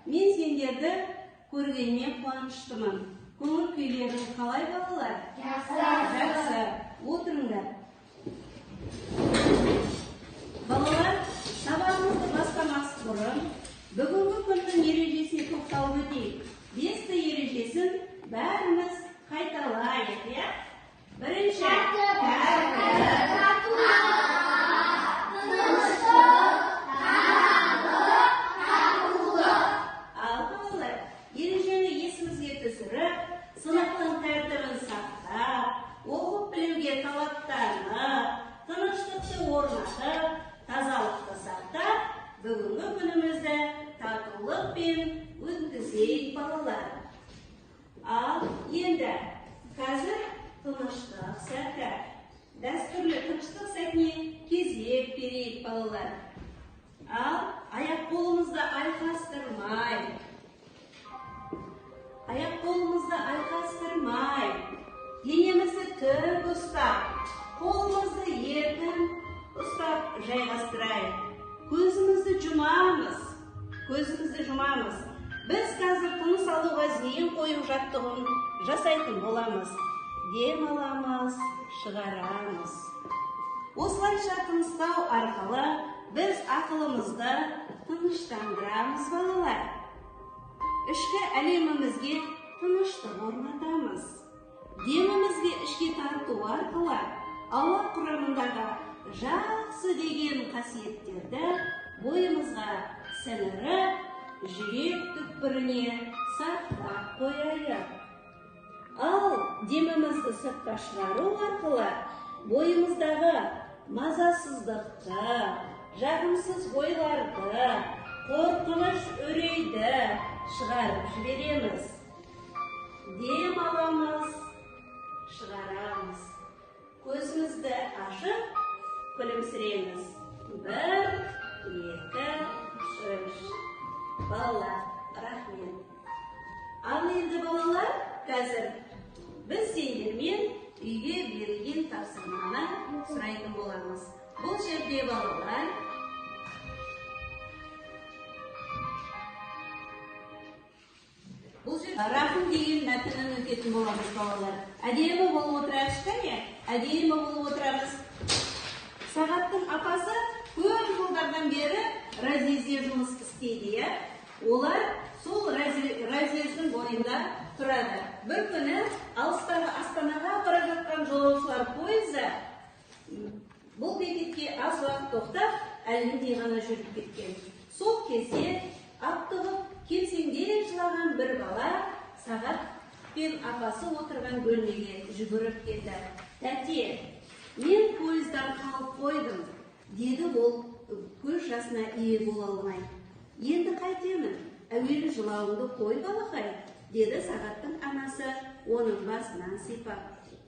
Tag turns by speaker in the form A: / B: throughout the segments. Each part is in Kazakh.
A: мен сендерді көргеніме қуаныштымын. Көңіл күйлерің қалай балалар? Жақсы. Отырыңдар. Балалар, сабағымызды бастамас бұрын бүгінгі күннің ережесіне тоқталып өтейік. 5 ережесін бәріміз қайталайық, иә? Бірінші, ережені есімізге түсіріп, сыныптың тәртібін сақтап, оқып білуге талаптанып, тыныштықты орнатып, тазалықты сақтап, бүгінгі күнімізді татулықпен өткізейік балалар. Ал енді қазір тыныштық сәті. Дәстүрлі тыныштық сәтіне кезек берейік балалар. Ал аяқ-қолымызды айқастырмай, денемізді тік ұстап, қолымызды еркін ұстап жайғастырайық. Көзімізді жұмамыз. Біз қазір тыныс алуға зейін қою жаттығын жасайтын боламыз. Дем аламыз, шығарамыз. Осылайша тыныстау арқылы біз ақылымызды тыныштандырамыз балалар. Ішкі әлемімізге тыныштық орнатамыз. Демімізге ішке тарту арқылы ауа құрамындағы жақсы деген қасиеттерді бойымызға сіңіріп, жүрек түкпіріне сақтап қояйық. Ал демімізді сыртқа шығару арқылы бойымыздағы мазасыздықты, жағымсыз ойларды, қорқыныш үрейді шығарып жібереміз. Дем аламыз, шығарамыз. Көзімізді ашып, күлімсіреміз. 1, 2, 3. Балалар, рахмет. Ал енді балалар, қазір біз сендермен үйге берілген тапсырманы сұрайтын боламыз. Бұл жерде балалар рахым деген мәтінін өтетін боламыз балалар. Әдемі болып отырайықшы, әдемі болып отырамыз. Сағаттың апасы көп жылдардан бері разъезде жұмыс істейді. Олар сол разъездің бойында тұрады. Бір күні алыстағы Астанаға бара жатқан жолаушылар пойызы бұл бекетке аз уақыт тоқтап, әлгіндей ғана жүріп кеткен. Сол кезде аптығып, кемсеңдеп жылаған бір бала Сағат пен апасы отырған бөлмеге жүгіріп келді. Тәте, мен пойыздан қалып қойдым, деді ол көз жасына ие бола алмай. Енді қайтемін, әуелі жылауыңды қой балақай, деді Сағаттың анасы оның басынан сипап.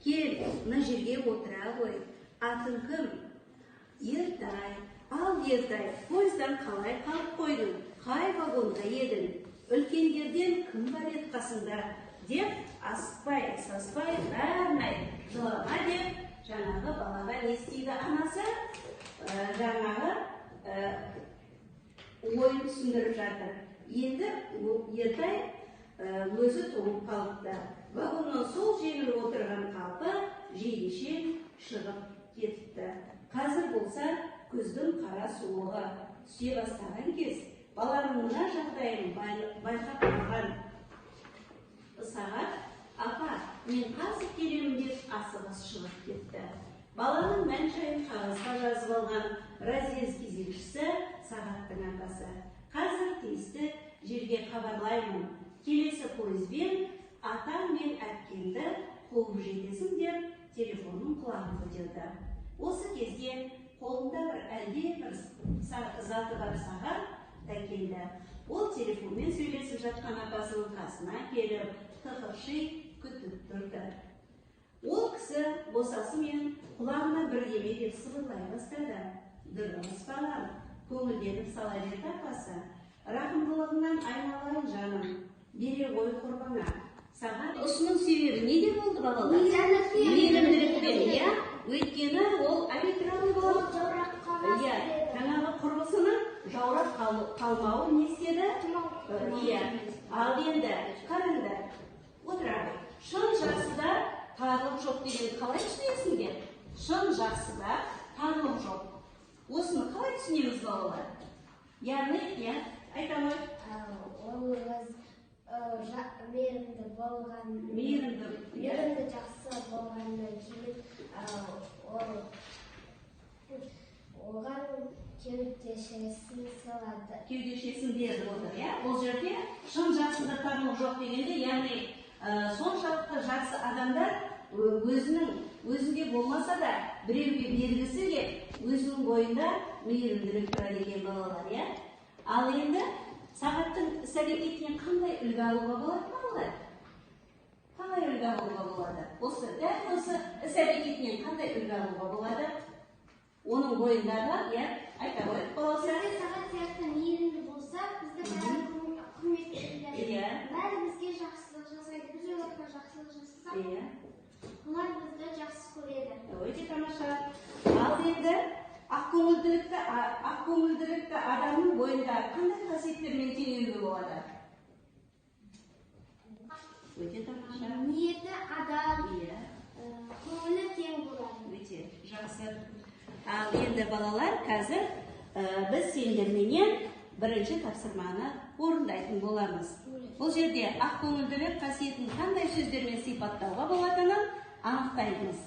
A: Кел, мына жерге отыра ғой. Атың кім? Ертай. Ал Ертай, пойыздан қалай қалып қойдың? Қай вагонда едің? Үлкендерден кім бар еді қасыңда? Деп асықпай, саспай, бәрін айт, жылама деп, жаңағы балаға не істейді анасы? Жаңағы ойын түсіндіріп жатыр. Енді Ертай өзі тоңып қалыпты. Вагоннан сол жеңіл отырған қалпы жейдешен шығып кетті. Қазір болса күздің қара суығы түсе бастаған кез. Баланың мына жағдайын байқап тұрған Сағат, апа, мен қазір келемін деп асығыс шығып кетті. Баланың мән-жайын қағазға жазып алған разъез кезекшісі Сағаттың апасы. Қазір тиісті жерге хабарлаймын. Келесі пойызбен атаң мен әпкеңді қуып жетесің деп телефонның құлағын көтерді. Осы кезде қолында бір әлдебір заты бар Сағат та келді. Ол телефонмен сөйлесіп жатқан апасының қасына келіп, тықырши күтіп тұрды. Ол кісі босасымен құлағына бірдеме деп сыбырлай бастады. Дұрыс балам, көңілденіп сала берді апасы. Рақымдылығыңнан айналайын жаным, бере ғой құрбыңа. Сағат осының себебі неде болды балалар? Мейірімділікпен, иә? Өйткені ол объективті болып жаңағы құрбысының жаурап қалмауы не істеді? Iya. Ал енді қараңдар. Отырайық. Шын жақсыда тағылым жоқ деген қалай түсінесіңдер? Шын жақсыда тағылым жоқ. Осыны қалай түсінеміз балалар? Яғни, айтамын.
B: Ол мейірімді болған,
A: Мейірімді
B: жақсы болғаннан кейін оған кеудешесін сыйлады.
A: Кеудешесін беріп отыр, Ол жерде шын жақсыда тағылым жоқ дегенде, яғни соншалықты жақсы адамдар өзінде болмаса да біреуге бергісі кеп, өзінің бойында мейірімділік тұрады екен балалар, Ал енді сағаттың іс-әрекетінен қандай үлгі алуға болады балалар? Қандай үлгі алуға болады? Дәл осы іс-әрекетінен қандай үлгі алуға болады? Оның бойындағы, айта қойып болса.
B: Бізде сағат сияқты мейірімді болса, бізді бәрі құрметтейді. Бәрі бізге жақсылық жасайды. Біз оларға жақсылық жасасақ, олар бізді жақсы көреді.
A: Өте тамаша. Ал енді ақкөңілділікті адамның бойында қандай қасиеттермен тең үлгі болады? Өте тамаша.
B: Ниеті адал, көңілі тең болады.
A: Өте жақсы. Ал енді балалар, қазір біз сендерменен бірінші тапсырманы орындайтын боламыз. Бұл жерде ақкөңілділік қасиетін қандай сөздермен сипаттауға болатынын анықтаймыз.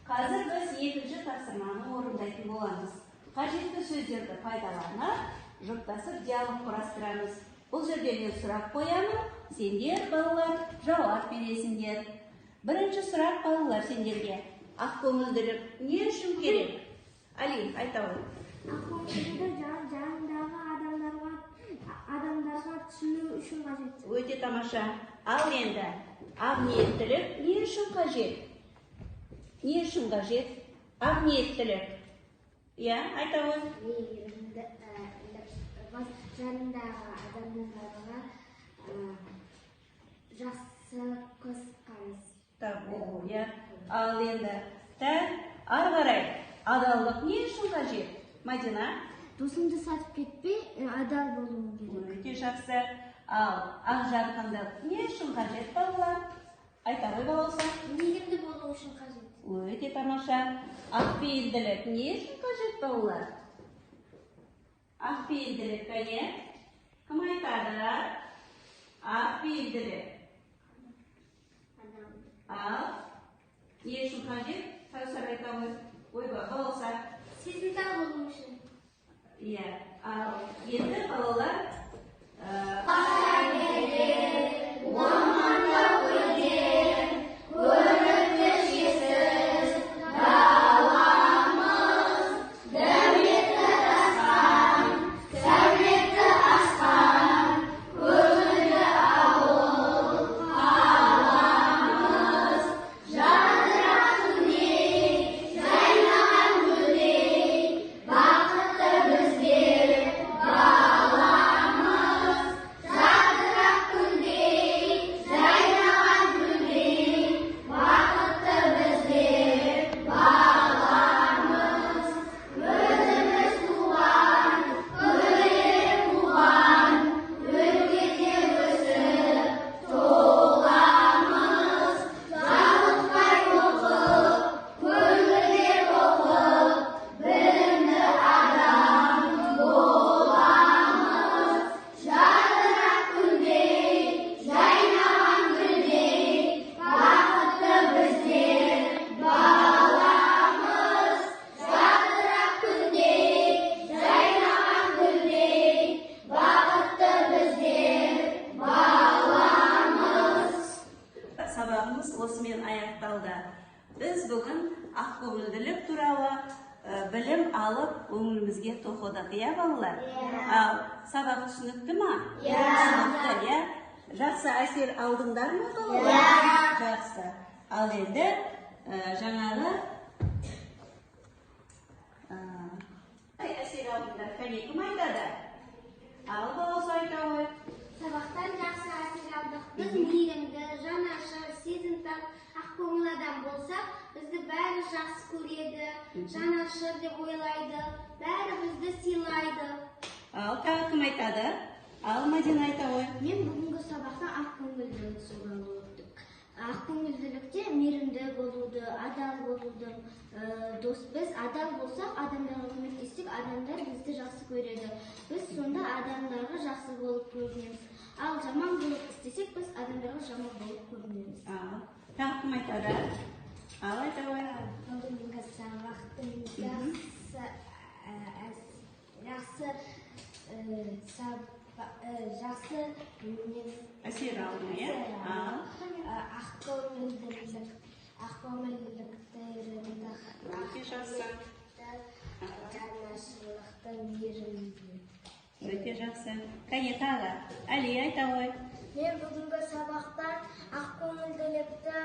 A: Қазір біз екінші тапсырманы орындайтын боламыз. Қажетті сөздерді пайдаланып, жұптасып диалог құрастырамыз. Бұл жерде мен сұрақ қоямын, сендер балалар жауап бересіңдер. Бірінші сұрақ балалар сендерге. Ақкөңілділік не үшін керек? Али, айта ғой.
B: Ақкөңілділік жанындағы адамдарға түсіну үшін қажет.
A: Өте тамаша. Ал енді ақниеттілік не үшін қажет? Не үшін қажет? Ақниеттілік. Айта ғой.
B: Жанындағы адамдарға жақсы көзқарас.
A: Ал енді ары қарай адалдық не үшін қажет? Мадина?
B: Досыңды сатып кетпей, адал болуың керек.
A: Өте жақсы. Ал ақжарқындық не үшін қажет балалар? Айта ғой балалар.
B: Мейірімді болу үшін қажет.
A: Өте тамаша. Ақпейілділік не үшін қажет балалар? Ақпейілділік кәне? Кім айтады? Ақпейілділік. Ал не үшін қажет? Қайсар айта ғой. Ойба балалар.
B: Сезімтал болу үшін.
A: Ал енді балалар Біз бүгін ақкөңілділік туралы білім алып, көңілімізге тоқыдық, иә балалар? Ал сабақ түсінікті ма? Түсінікті, жақсы әсер алдыңдар ма балалар? Жақсы. Ал енді жаңағы әсер алдыңдар, кәне кім айтады? Ал баласы айта ғой.
B: Сабақтан жақсы әсер алдық. Біз мейірімді, жанашыр, сезімтал, ақкөңіл адам болсақ, бізді бәрі жақсы көреді, жанашыр деп ойлайды, бәрі бізді сыйлайды.
A: Ал тағы кім айтады? Ал Мадина айта ғой.
B: Мен бүгінгі сабақта ақкөңілділік туралы өттік. Ақкөңілділікте мейірімді болуды, адал болуды, біз адал болсақ, адамдарға көмектессек, адамдар бізді жақсы көреді. Біз сонда адамдарға жақсы болып көрінеміз. Ал жаман болып істесек, біз адамдарға жаман болып көрінеміз.
A: Тағы кім айтады? Ал айта ғой.
B: Бүгінгі сабақтың жақсы
A: әсер алдың,
B: ақкөңілділікті үйрендік.
A: Өте жақсы.
B: Жанашырлықты, мейірімді.
A: Өте жақсы. Кәне тағы, Әли айта ғой.
B: Мен бүгінгі сабақтан ақкөңілділікті,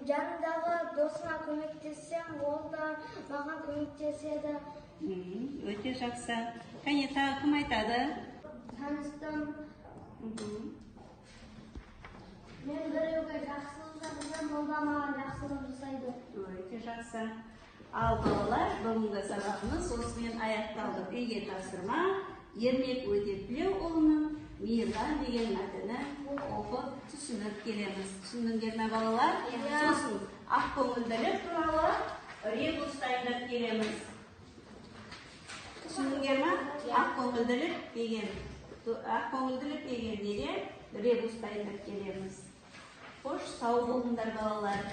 B: жанымдағы досыма көмектессем, ол да маған көмектеседі.
A: Өте жақсы. Кәне тағы кім айтады?
B: Таныстым. Мен біреуге жақсылық жасасам, ол да маған жақсылық жасайды.
A: Өте жақсы. Ал балалар, бүгінгі сабағымыз осымен аяқталды. Үйге тапсырма Ермек Өтеплеуұлының Мейірлан деген мәтіні оқып түсініп келеміз. Түсіндіңдер ме балалар? Сосын ақкөңілділік туралы ребус дайындап келеміз. Түсіндіңдер ме? Ақкөңілділік деген неде ребус дайындап келеміз. Қош, сау болыңдар балалар.